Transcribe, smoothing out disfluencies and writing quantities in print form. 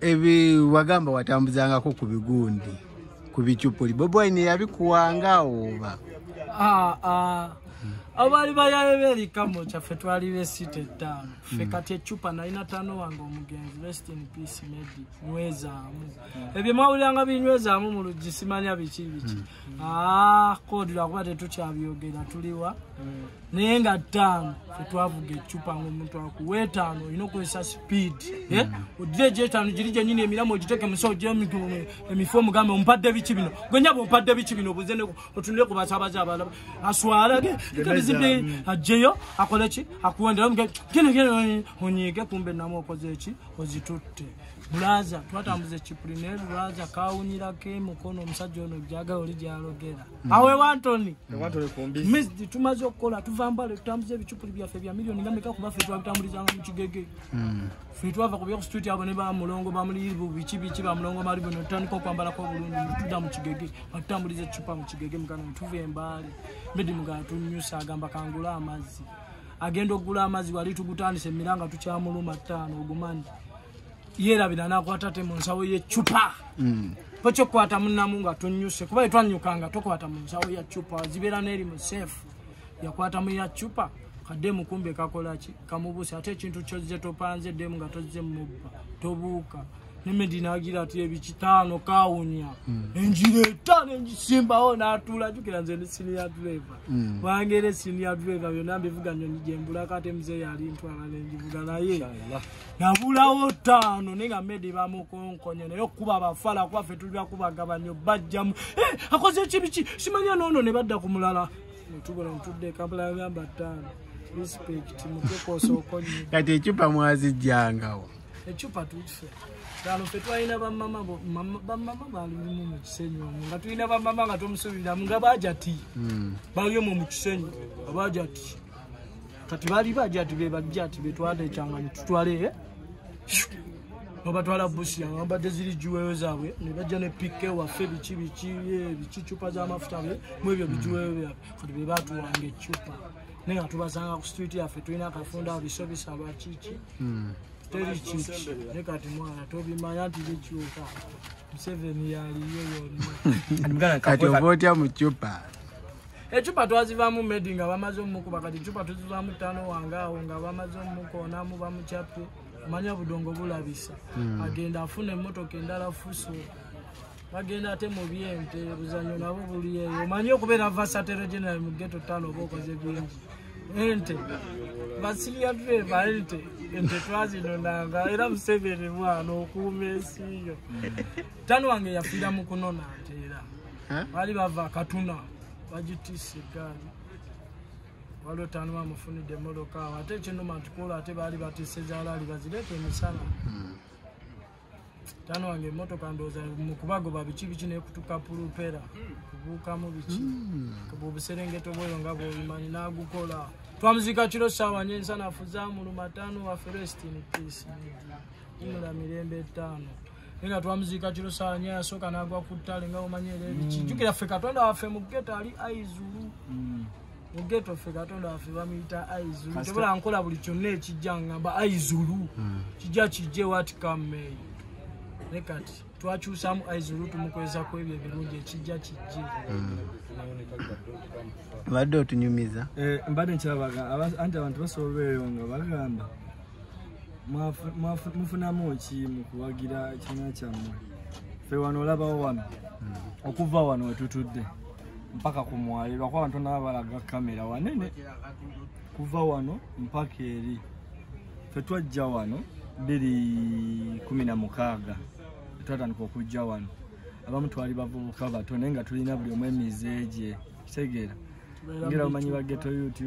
ebi wagamba watambuzangako ku bigundi ku bichupuli Bobi Wine yabikuwanga oba abali bayabe kamo chafe twali besite tano fekati echupa na ina tano wango mugenzi rest in peace medi nyweza amu ebye mawulanga binyweza amu mu lugisimanya bichi kodi la kwate tuchabyogera tuliwa nenga tano fetwavuga echupa ngomuntu akuwetano inokozesa speed odire jetano jirije nyine emiramo giteke musoje emifomu gambe umpadde bichi bino gwenya bompadde bichi bino buzene otunile ku basabaza abala aswalage zibe ajeyo akolechi akuwendera mke kene onyige kumbe namo okozechi ozitutte bulaza twatambuze chiprinel bulaza kawunyira ke mukono musajja ono jaga oli jalogera awe wantoni kombi mizdi tumaze okukola tuvambale tutambuze bichupuli byafe bya milioni ngameka kuba fe twatambulizanga mu kigege fe twava ku bya street abo ne ba mulongo ba mulibu bichi ba mulongo mali bono taniko kwambala ko bulungi tuda mu kigege batambulize chupa mu kigege mukana tuve mbali medi mugana tunyusa agamba kangula amazi agendo gula amazi wali tugutandise miranga tukyamuluma 5 ogumani yera bidana kwatate mu nsawo ye chupa pocho kwata munnamunga tunyuse kuba twanyukanga tokwata mu nsawo ya chupa zibera neri mu safe yakwata mu ya chupa kademu kumbe kakolachi kamubusa ate kintu kyoze topanze demu ngatoze mubba tobuka nimedina agira ati ebikitano kawunya enjire tane enjisimba ona atula jukira nze ni senior driver wangere senior driver byonambe vuga nyo njembula kate mze yali ntwala nenjivuga naye nabulawo tano ninga medi bamukonkonye nayo kuba abafala kwafe tulya kubagabanyo bajjamu akoze kibichi simanya nono ne badda kumulala tubona ntudde kampala yamba 5 respect mutekoso okonye kati echupa mwazijjangawo echupa tufe dalo fetwa ina ba mama bali mu kisenyo nga tuina ba mama nga tomusubira nga bajati bali mu kisenyo abajati kati bali bajati be bajati betwade cyangwa tutwale batwala bushi yamba deziri juwewe zawe ne bajja ne pike wa fe bichi chupa za mafuta we mwebyo bijuwewe kati be batu wange chupa nenga tubasanga ku street ya fetwa kafunda bisobisa abachichi teri chichi nekati mwana tobi mayanti bichuka 7 yali yoyo kati obotya mu chupa echupa twaziva mu medinga bamaze mukuba kati chupa tuziva mu 5 wangawo nga bamaze mukona mu bamuchape manya budongo bulabisa agenda afune motoka endala fuso bagenda ate mu byente buzanyo nabo buliye manya okubera versatile general mu ghetto 5 bokoze bingi ente basilia driver ente twazi nonanga era musevere mwana okumesiyo tano wange yafira mu kunona atera bali bava katuna bagitise gani walo tano bamufunide modoka ate kino matikola ate bali batise zalali bazilete misala tano wange motoka ndoza mu kubago babichi ne kutuka pulupera kubuka mu bichi kubu Serengeto boyo ngabo imani nagukola twamuzika kiro sawa nyensa nafuza mu lumatano wa first in peace imula mirembe 5 ninga twamuzika kiro sawa nya soka nagwa kutale ngao manyele bichi jukira feka tonda wafe mu ghetto ali aizulu mu ghetto feka tonda wafe bamita aizulu tebula nkola buli kyonna ekijjanga ba aizulu kijje what come may nekati twachusa mu aizulu tumukweza ko ebyo birungi ekijja kijje badde otunyumiza mbadde nkyalabaga anti abantu basobeeyo nga bagamba mufunamu ki mu kuwagira ekina kyammwe fe wano olabawo wano okuva wano wetutudde mpaka ku mwali lwakuba abantu n'abalaga kamera wanene kuva wano mpaka eri fe twajja wano 2016 twatandika okujja wano abamu twali bavubuka bato naye nga tulina buli omu emize gye kitegeera ngira omanyi ba ghetto youth